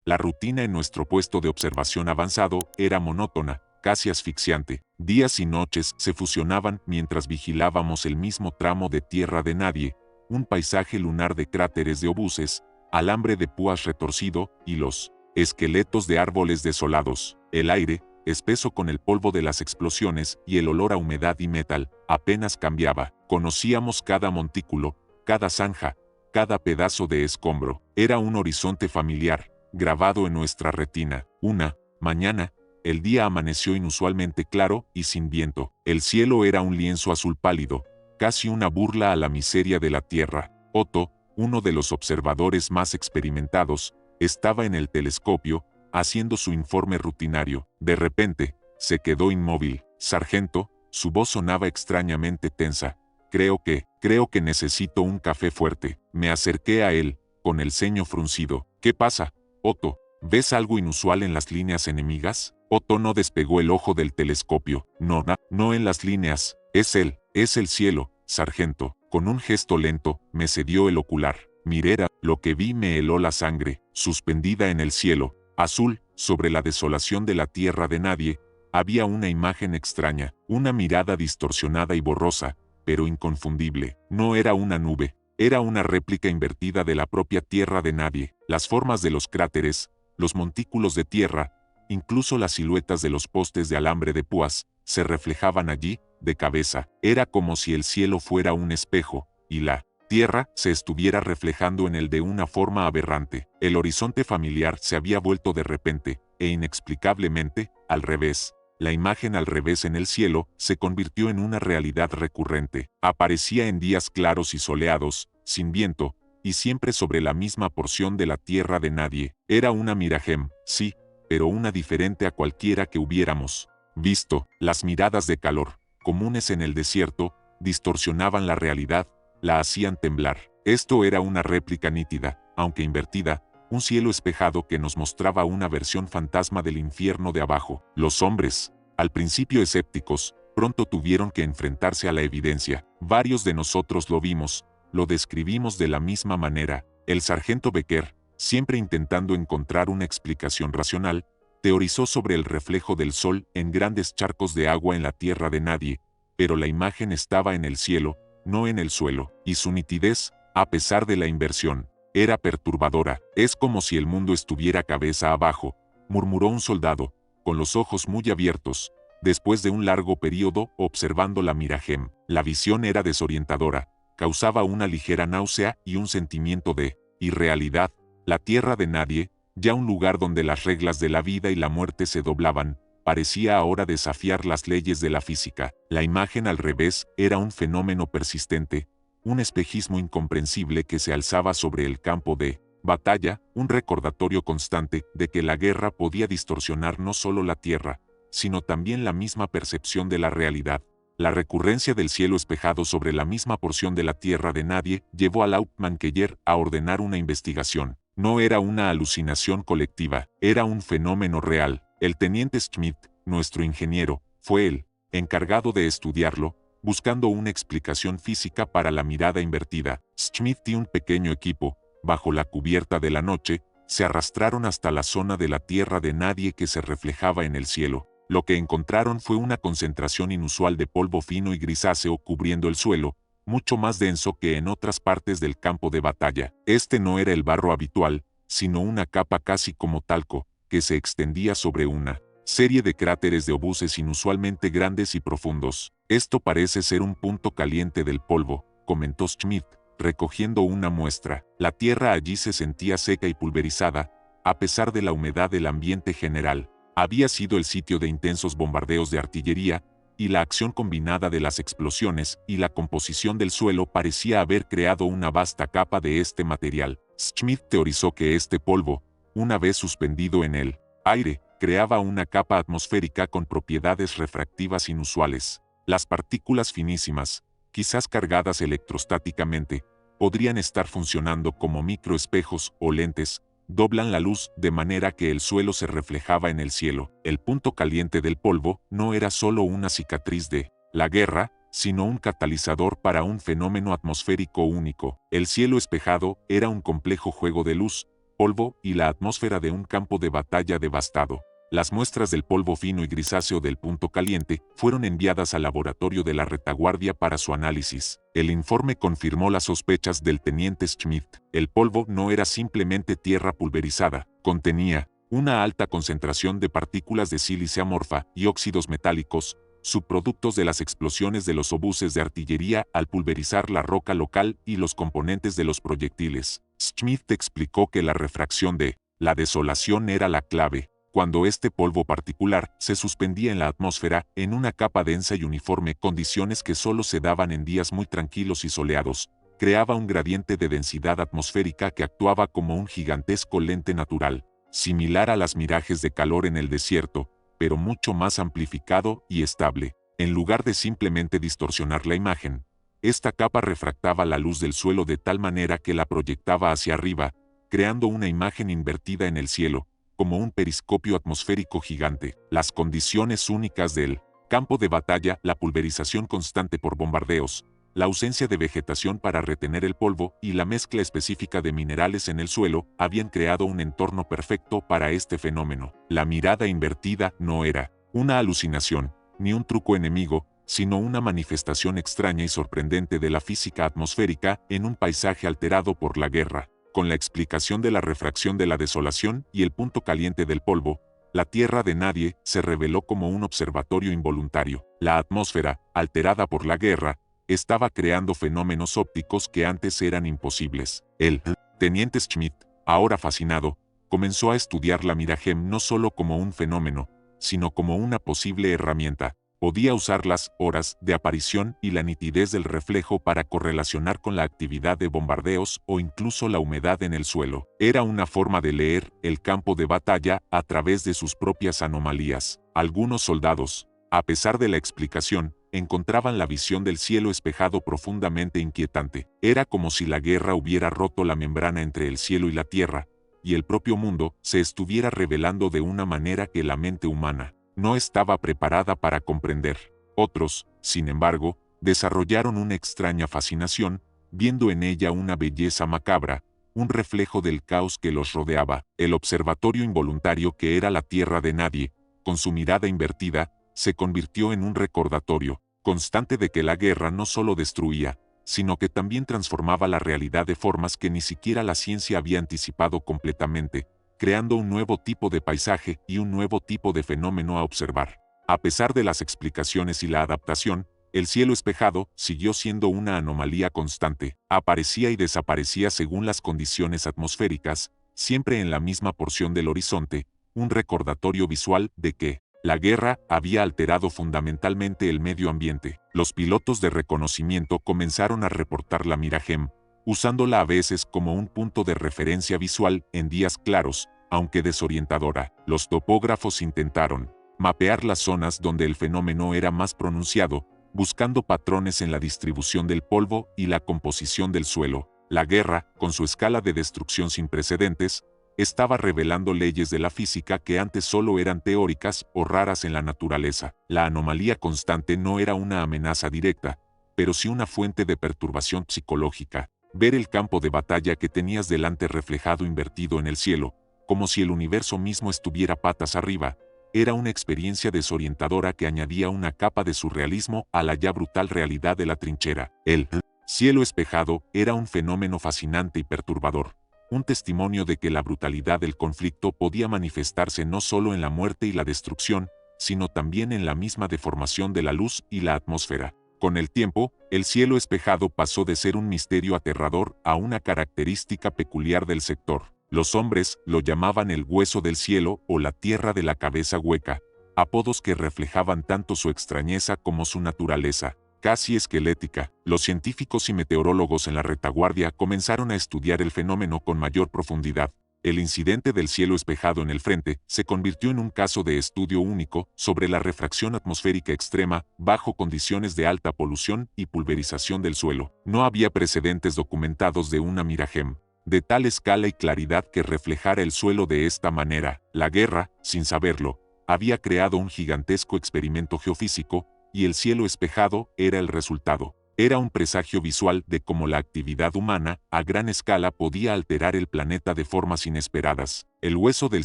La rutina en nuestro puesto de observación avanzado era monótona, casi asfixiante. Días y noches se fusionaban mientras vigilábamos el mismo tramo de tierra de nadie, un paisaje lunar de cráteres de obuses, alambre de púas retorcido y los esqueletos de árboles desolados. El aire, espeso con el polvo de las explosiones y el olor a humedad y metal, apenas cambiaba. Conocíamos cada montículo, cada zanja, cada pedazo de escombro. Era un horizonte familiar, grabado en nuestra retina. Una mañana, el día amaneció inusualmente claro y sin viento. El cielo era un lienzo azul pálido, casi una burla a la miseria de la tierra. Otto, uno de los observadores más experimentados, estaba en el telescopio, haciendo su informe rutinario. De repente, se quedó inmóvil. Sargento, su voz sonaba extrañamente tensa. Creo que necesito un café fuerte. Me acerqué a él, con el ceño fruncido. ¿Qué pasa, Otto? ¿Ves algo inusual en las líneas enemigas? Otto no despegó el ojo del telescopio. No en las líneas. Es el cielo, sargento. Con un gesto lento, me cedió el ocular. Miré, lo que vi me heló la sangre. Suspendida en el cielo, azul, sobre la desolación de la tierra de nadie, había una imagen extraña, una mirada distorsionada y borrosa, pero inconfundible. No era una nube, era una réplica invertida de la propia tierra de nadie. Las formas de los cráteres, los montículos de tierra, incluso las siluetas de los postes de alambre de púas, se reflejaban allí, de cabeza. Era como si el cielo fuera un espejo, y la tierra se estuviera reflejando en él de una forma aberrante. El horizonte familiar se había vuelto de repente, e inexplicablemente, al revés. La imagen al revés en el cielo se convirtió en una realidad recurrente. Aparecía en días claros y soleados, sin viento, y siempre sobre la misma porción de la tierra de nadie. Era una mirajem, sí, pero una diferente a cualquiera que hubiéramos visto. Las miradas de calor, comunes en el desierto, distorsionaban la realidad, la hacían temblar. Esto era una réplica nítida, aunque invertida, un cielo espejado que nos mostraba una versión fantasma del infierno de abajo. Los hombres, al principio escépticos, pronto tuvieron que enfrentarse a la evidencia. Varios de nosotros lo vimos, lo describimos de la misma manera. El sargento Becker, siempre intentando encontrar una explicación racional, teorizó sobre el reflejo del sol en grandes charcos de agua en la tierra de nadie, pero la imagen estaba en el cielo, no en el suelo, y su nitidez, a pesar de la inversión, era perturbadora. Es como si el mundo estuviera cabeza abajo, murmuró un soldado, con los ojos muy abiertos, después de un largo período observando la mirajem. La visión era desorientadora, causaba una ligera náusea y un sentimiento de irrealidad. La tierra de nadie, ya un lugar donde las reglas de la vida y la muerte se doblaban, parecía ahora desafiar las leyes de la física. La imagen al revés era un fenómeno persistente, un espejismo incomprensible que se alzaba sobre el campo de batalla, un recordatorio constante de que la guerra podía distorsionar no solo la tierra, sino también la misma percepción de la realidad. La recurrencia del cielo espejado sobre la misma porción de la tierra de nadie llevó a Lautmann Keller a ordenar una investigación. No era una alucinación colectiva, era un fenómeno real. El teniente Schmidt, nuestro ingeniero, fue el encargado de estudiarlo, buscando una explicación física para la mirada invertida. Schmidt y un pequeño equipo, bajo la cubierta de la noche, se arrastraron hasta la zona de la tierra de nadie que se reflejaba en el cielo. Lo que encontraron fue una concentración inusual de polvo fino y grisáceo cubriendo el suelo, mucho más denso que en otras partes del campo de batalla. Este no era el barro habitual, sino una capa casi como talco, que se extendía sobre una serie de cráteres de obuses inusualmente grandes y profundos. Esto parece ser un punto caliente del polvo, comentó Schmidt, recogiendo una muestra. La tierra allí se sentía seca y pulverizada, a pesar de la humedad del ambiente general. Había sido el sitio de intensos bombardeos de artillería, y la acción combinada de las explosiones y la composición del suelo parecía haber creado una vasta capa de este material. Schmidt teorizó que este polvo, una vez suspendido en el aire, creaba una capa atmosférica con propiedades refractivas inusuales. Las partículas finísimas, quizás cargadas electrostáticamente, podrían estar funcionando como microespejos o lentes, doblan la luz de manera que el suelo se reflejaba en el cielo. El punto caliente del polvo no era solo una cicatriz de la guerra, sino un catalizador para un fenómeno atmosférico único. El cielo espejado era un complejo juego de luz, polvo y la atmósfera de un campo de batalla devastado. Las muestras del polvo fino y grisáceo del punto caliente fueron enviadas al laboratorio de la retaguardia para su análisis. El informe confirmó las sospechas del teniente Schmidt. El polvo no era simplemente tierra pulverizada, contenía una alta concentración de partículas de sílice amorfa y óxidos metálicos, subproductos de las explosiones de los obuses de artillería al pulverizar la roca local y los componentes de los proyectiles. Schmidt explicó que la refracción de la desolación era la clave. Cuando este polvo particular se suspendía en la atmósfera en una capa densa y uniforme, condiciones que solo se daban en días muy tranquilos y soleados, creaba un gradiente de densidad atmosférica que actuaba como un gigantesco lente natural, similar a las mirajes de calor en el desierto, pero mucho más amplificado y estable. En lugar de simplemente distorsionar la imagen, esta capa refractaba la luz del suelo de tal manera que la proyectaba hacia arriba, creando una imagen invertida en el cielo, como un periscopio atmosférico gigante. Las condiciones únicas del campo de batalla, la pulverización constante por bombardeos, la ausencia de vegetación para retener el polvo y la mezcla específica de minerales en el suelo habían creado un entorno perfecto para este fenómeno. La mirada invertida no era una alucinación, ni un truco enemigo, sino una manifestación extraña y sorprendente de la física atmosférica en un paisaje alterado por la guerra. Con la explicación de la refracción de la desolación y el punto caliente del polvo, la tierra de nadie se reveló como un observatorio involuntario. La atmósfera, alterada por la guerra, estaba creando fenómenos ópticos que antes eran imposibles. El teniente Schmidt, ahora fascinado, comenzó a estudiar la Mirahem no solo como un fenómeno, sino como una posible herramienta. Podía usar las horas de aparición y la nitidez del reflejo para correlacionar con la actividad de bombardeos o incluso la humedad en el suelo. Era una forma de leer el campo de batalla a través de sus propias anomalías. Algunos soldados, a pesar de la explicación, encontraban la visión del cielo espejado profundamente inquietante. Era como si la guerra hubiera roto la membrana entre el cielo y la tierra, y el propio mundo se estuviera revelando de una manera que la mente humana no estaba preparada para comprender. Otros, sin embargo, desarrollaron una extraña fascinación, viendo en ella una belleza macabra, un reflejo del caos que los rodeaba. El observatorio involuntario que era la tierra de nadie, con su mirada invertida, se convirtió en un recordatorio constante de que la guerra no solo destruía, sino que también transformaba la realidad de formas que ni siquiera la ciencia había anticipado completamente, creando un nuevo tipo de paisaje y un nuevo tipo de fenómeno a observar. A pesar de las explicaciones y la adaptación, el cielo espejado siguió siendo una anomalía constante. Aparecía y desaparecía según las condiciones atmosféricas, siempre en la misma porción del horizonte, un recordatorio visual de que la guerra había alterado fundamentalmente el medio ambiente. Los pilotos de reconocimiento comenzaron a reportar la Mirahem, usándola a veces como un punto de referencia visual en días claros, aunque desorientadora. Los topógrafos intentaron mapear las zonas donde el fenómeno era más pronunciado, buscando patrones en la distribución del polvo y la composición del suelo. La guerra, con su escala de destrucción sin precedentes, estaba revelando leyes de la física que antes solo eran teóricas o raras en la naturaleza. La anomalía constante no era una amenaza directa, pero sí una fuente de perturbación psicológica. Ver el campo de batalla que tenías delante reflejado invertido en el cielo, como si el universo mismo estuviera patas arriba, era una experiencia desorientadora que añadía una capa de surrealismo a la ya brutal realidad de la trinchera. El cielo espejado era un fenómeno fascinante y perturbador, un testimonio de que la brutalidad del conflicto podía manifestarse no solo en la muerte y la destrucción, sino también en la misma deformación de la luz y la atmósfera. Con el tiempo, el cielo espejado pasó de ser un misterio aterrador a una característica peculiar del sector. Los hombres lo llamaban el hueso del cielo o la tierra de la cabeza hueca, apodos que reflejaban tanto su extrañeza como su naturaleza casi esquelética. Los científicos y meteorólogos en la retaguardia comenzaron a estudiar el fenómeno con mayor profundidad. El incidente del cielo espejado en el frente se convirtió en un caso de estudio único sobre la refracción atmosférica extrema bajo condiciones de alta polución y pulverización del suelo. No había precedentes documentados de una Mirahem de tal escala y claridad que reflejara el suelo de esta manera. La guerra, sin saberlo, había creado un gigantesco experimento geofísico, y el cielo espejado era el resultado. Era un presagio visual de cómo la actividad humana, a gran escala, podía alterar el planeta de formas inesperadas. El hueso del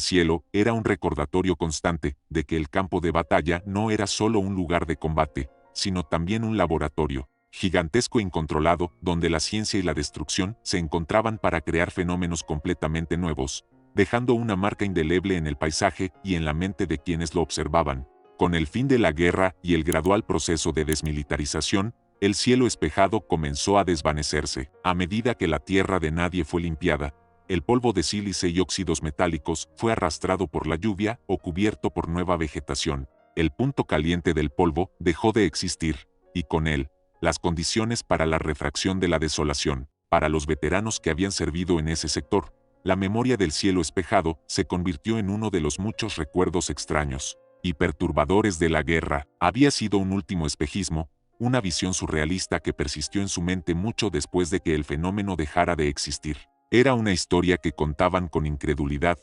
cielo era un recordatorio constante de que el campo de batalla no era solo un lugar de combate, sino también un laboratorio gigantesco e incontrolado, donde la ciencia y la destrucción se encontraban para crear fenómenos completamente nuevos, dejando una marca indeleble en el paisaje y en la mente de quienes lo observaban. Con el fin de la guerra y el gradual proceso de desmilitarización, el cielo espejado comenzó a desvanecerse. A medida que la tierra de nadie fue limpiada, el polvo de sílice y óxidos metálicos fue arrastrado por la lluvia o cubierto por nueva vegetación. El punto caliente del polvo dejó de existir, y con él, las condiciones para la refracción de la desolación. Para los veteranos que habían servido en ese sector, la memoria del cielo espejado se convirtió en uno de los muchos recuerdos extraños y perturbadores de la guerra. Había sido un último espejismo, una visión surrealista que persistió en su mente mucho después de que el fenómeno dejara de existir. Era una historia que contaban con incredulidad,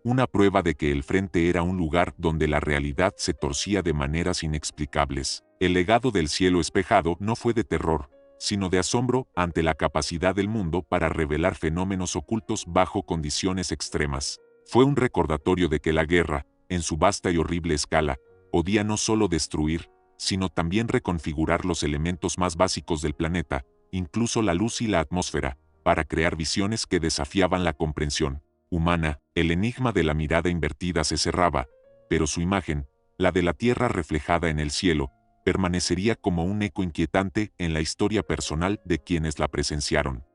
una prueba de que el frente era un lugar donde la realidad se torcía de maneras inexplicables. El legado del cielo espejado no fue de terror, sino de asombro ante la capacidad del mundo para revelar fenómenos ocultos bajo condiciones extremas. Fue un recordatorio de que la guerra, en su vasta y horrible escala, podía no solo destruir, sino también reconfigurar los elementos más básicos del planeta, incluso la luz y la atmósfera, para crear visiones que desafiaban la comprensión humana. El enigma de la mirada invertida se cerraba, pero su imagen, la de la Tierra reflejada en el cielo, permanecería como un eco inquietante en la historia personal de quienes la presenciaron.